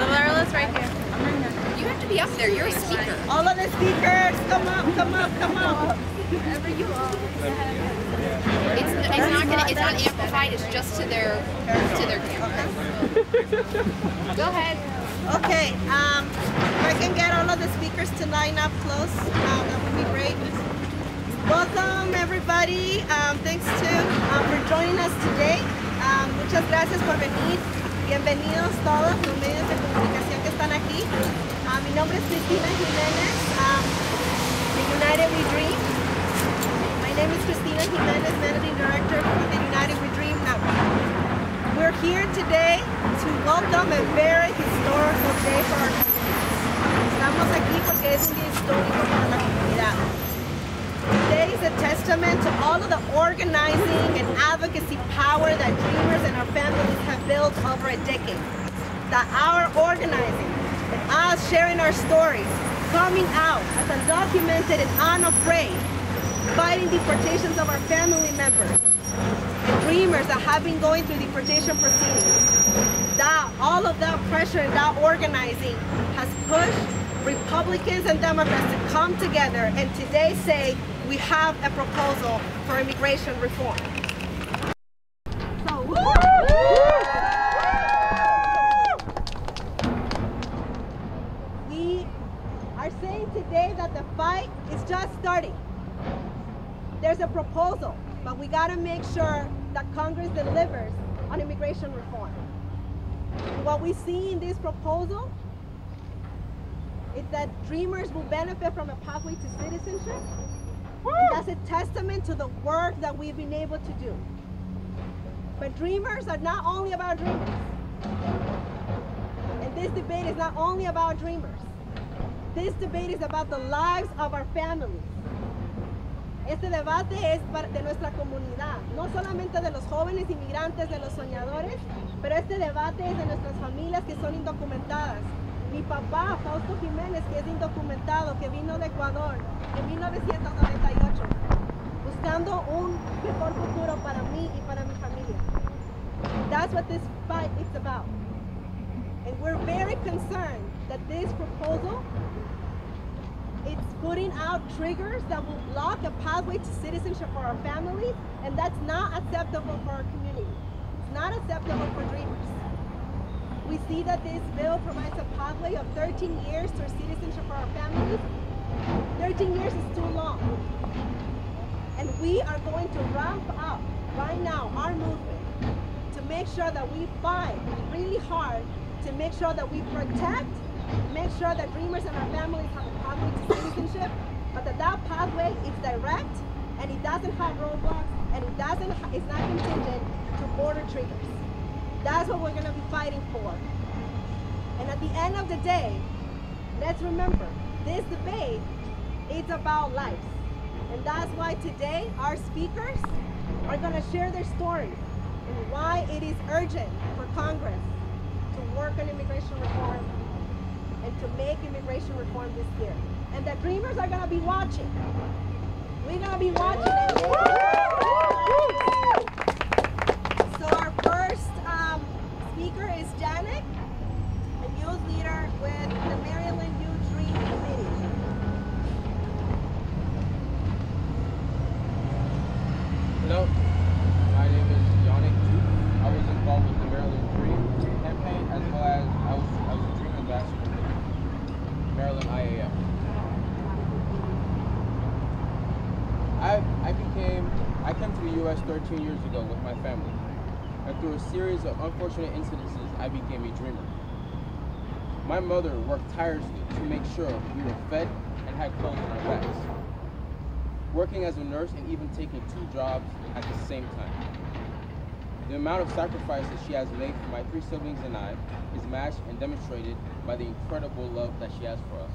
Lorela's right here. You have to be up there. You're a speaker. All of the speakers, come up, come up, come up. Wherever you are. It's not amplified. It's just to their camera. Go ahead. Okay. If I can get all of the speakers to line up close, that would be great. Welcome everybody. Thanks for joining us today. Muchas gracias por venir. Bienvenidos todos los medios de comunicación que están aquí. Mi nombre es Cristina Jimenez, the United We Dream. My name is Cristina Jimenez, Managing Director of the United We Dream Network. We're here today to welcome a very historical day for our community. Estamos aquí porque es un día histórico para la comunidad. Today is a testament to all of the organizing and advocacy power that Dreamers and our families have built over a decade. That our organizing and us sharing our stories, coming out as undocumented and unafraid, fighting deportations of our family members, and Dreamers that have been going through deportation proceedings. That all of that pressure and that organizing has pushed Republicans and Democrats to come together and today say we have a proposal for immigration reform. So, we are saying today that the fight is just starting. There's a proposal, but we got to make sure that Congress delivers on immigration reform. What we see in this proposal is that Dreamers will benefit from a pathway to citizenship. And that's a testament to the work that we've been able to do. But Dreamers are not only about Dreamers. And this debate is not only about Dreamers. This debate is about the lives of our families. Este debate es de nuestra comunidad, no solamente de los jóvenes inmigrantes, de los soñadores, pero este debate es de nuestras familias que son indocumentadas. Mi papá, Fausto Jiménez, que es indocumentado, que vino de Ecuador en 1998, buscando un mejor futuro para mí y para mi familia. That's what this fight is about. And we're very concerned that this proposal, it's putting out triggers that will block a pathway to citizenship for our families, and that's not acceptable for our community. It's not acceptable for Dreamers. We see that this bill provides a pathway of 13 years to citizenship for our families. 13 years is too long. And we are going to ramp up right now our movement to make sure that we fight really hard to make sure that we protect, make sure that Dreamers and our families have a pathway to citizenship, but that pathway is direct and it doesn't have roadblocks and it's not contingent to border triggers. That's what we're going to be fighting for. And at the end of the day, let's remember, this debate is about lives. And that's why today our speakers are going to share their stories and why it is urgent for Congress to work on immigration reform and to make immigration reform this year. And the Dreamers are going to be watching. We're going to be watching it. So our first speaker is Janet, a youth leader with the Maryland Youth Dream Committee. Hello, my name is Janet. I was involved with the Maryland Dream campaign as well as I was a Dream ambassador with Maryland IAF. I came to the U.S. 13 years ago with my family. And through a series of unfortunate incidences, I became a dreamer. My mother worked tirelessly to make sure we were fed and had clothes on our backs, working as a nurse and even taking 2 jobs at the same time. The amount of sacrifices she has made for my 3 siblings and I is matched and demonstrated by the incredible love that she has for us.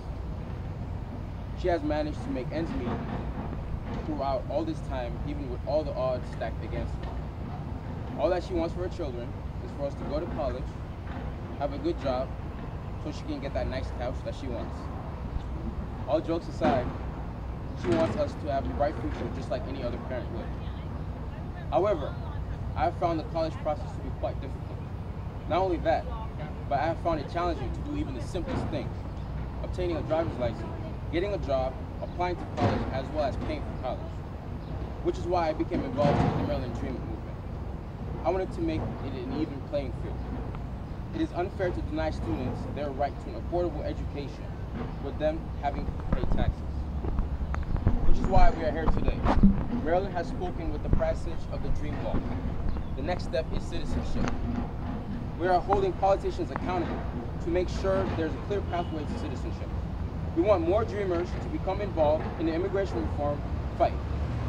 She has managed to make ends meet throughout all this time, even with all the odds stacked against her. All that she wants for her children is for us to go to college, have a good job, so she can get that nice couch that she wants. All jokes aside, she wants us to have a bright future just like any other parent would. However, I have found the college process to be quite difficult. Not only that, but I have found it challenging to do even the simplest things. Obtaining a driver's license, getting a job, applying to college, as well as paying for college. Which is why I became involved with the Maryland Dream movement. I wanted to make it an even playing field. It is unfair to deny students their right to an affordable education, with them having to pay taxes. Which is why we are here today. Maryland has spoken with the passage of the Dream Law. The next step is citizenship. We are holding politicians accountable to make sure there's a clear pathway to citizenship. We want more dreamers to become involved in the immigration reform fight,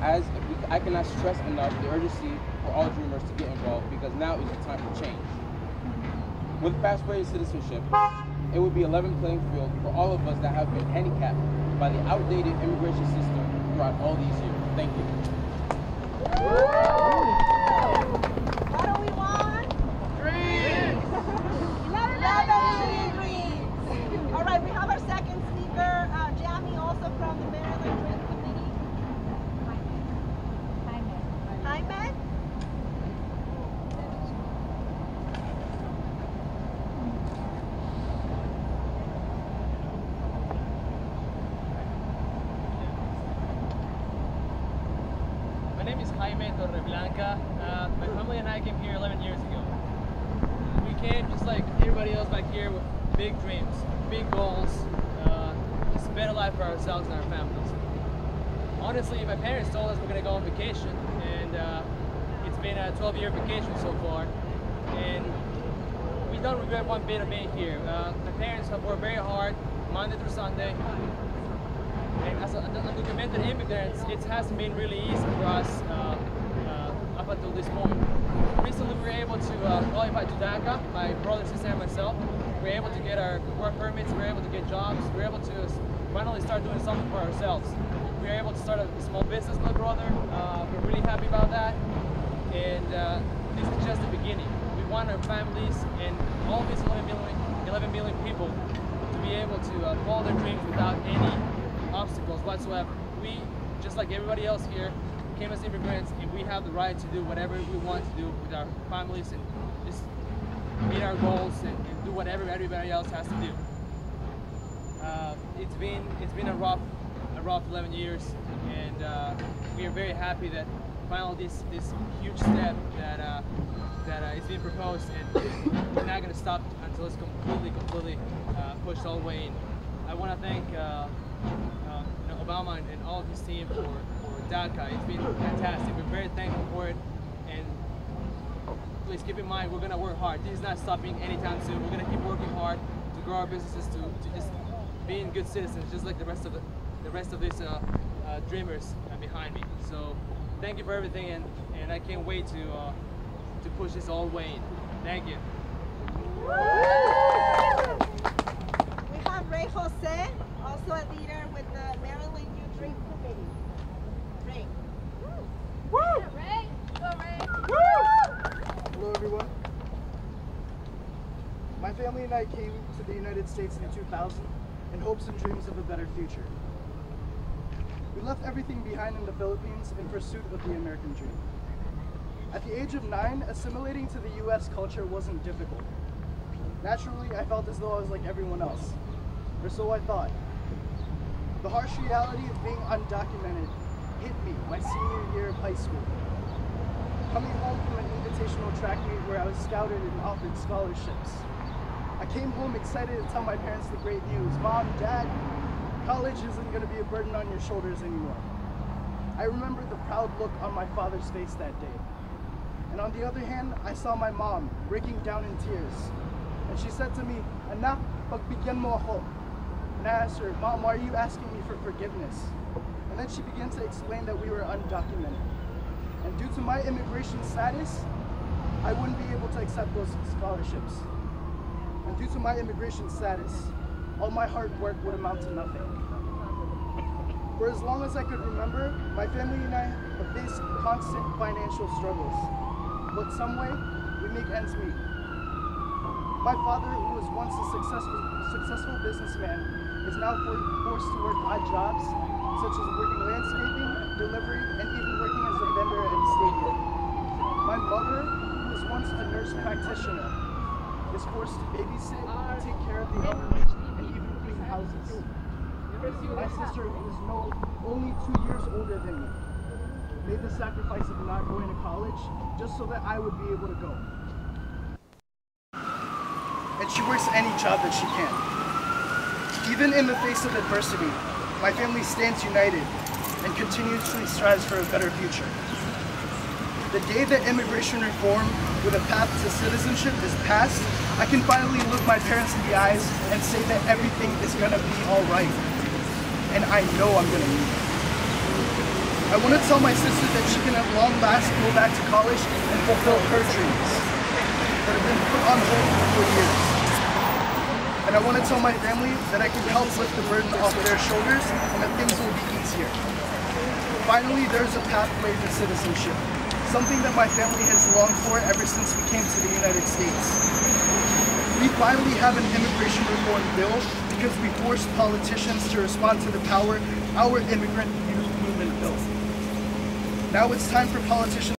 as I cannot stress enough the urgency for all dreamers to get involved, because now is the time for change. With pathway to citizenship, it would be a level playing field for all of us that have been handicapped by the outdated immigration system throughout all these years. Thank you. What do we want? Dreams! 11 dreams! All right, we have our second speaker, Jamie, also from the Maryland Dream Committee. Jaime? My name is Jaime Torreblanca. My family and I came here 11 years ago. We came just like everybody else back here with big dreams, big goals, just a better life for ourselves and our families. Honestly, my parents told us we're going to go on vacation, and it's been a 12-year vacation so far, and we don't regret one bit of being here. My parents have worked very hard, Monday through Sunday. And as undocumented immigrants, it hasn't been really easy for us up until this point. Recently, we were able to qualify to DACA, my brother, sister, and myself. We were able to get our work permits, we were able to get jobs, we were able to finally start doing something for ourselves. We were able to start a small business, my brother. We're really happy about that. And this is just the beginning. We want our families and all these 11 million people to be able to follow their dreams without any obstacles whatsoever. We, just like everybody else here, came as immigrants, and we have the right to do whatever we want to do with our families and just meet our goals and do whatever everybody else has to do. It's been a rough 11 years, and we are very happy that finally this huge step that is being proposed, and we're not going to stop until it's completely pushed all the way in. I want to thank Obama and all of his team for DACA. It's been fantastic. We're very thankful for it, and please keep in mind we're going to work hard. This is not stopping anytime soon. We're going to keep working hard to grow our businesses, to just being good citizens, just like the rest of these dreamers behind me. So thank you for everything, and I can't wait to push this all the way in. Thank you. We have Ray Jose, also a leader with the Maryland Youth Dream Committee. Ray. Woo! Ray! Go, Ray! Woo! Hello, everyone. My family and I came to the United States in 2000 in hopes and dreams of a better future. We left everything behind in the Philippines in pursuit of the American dream. At the age of 9, assimilating to the US culture wasn't difficult. Naturally, I felt as though I was like everyone else, or so I thought. The harsh reality of being undocumented hit me my senior year of high school. Coming home from an invitational track meet where I was scouted and offered scholarships. I came home excited to tell my parents the great news. Mom, Dad, college isn't going to be a burden on your shoulders anymore. I remember the proud look on my father's face that day. And on the other hand, I saw my mom breaking down in tears. And she said to me, "Anak, pagbigyan mo ako." And I asked her, "Mom, why are you asking me for forgiveness?" And then she began to explain that we were undocumented. And due to my immigration status, I wouldn't be able to accept those scholarships. And due to my immigration status, all my hard work would amount to nothing. For as long as I could remember, my family and I have faced constant financial struggles. But some way, we make ends meet. My father, who was once a successful businessman, is now forced to work odd jobs, such as working landscaping, delivery, and even working as a vendor at a stadium. My mother, who was once a nurse practitioner, is forced to babysit, take care of the elderly, and even clean houses. My sister, who is only 2 years older than me, made the sacrifice of not going to college just so that I would be able to go. And she works any job that she can. Even in the face of adversity, my family stands united and continuously strives for a better future. The day that immigration reform with a path to citizenship is passed, I can finally look my parents in the eyes and say that everything is gonna be all right. And I know I'm gonna need it. I want to tell my sister that she can at long last go back to college and fulfill her dreams that have been put on hold for years. And I want to tell my family that I can help lift the burden off their shoulders and that things will be easier. Finally, there's a pathway to citizenship, something that my family has longed for ever since we came to the United States. We finally have an immigration reform bill because we forced politicians to respond to the power our immigrant youth movement built. Now it's time for politicians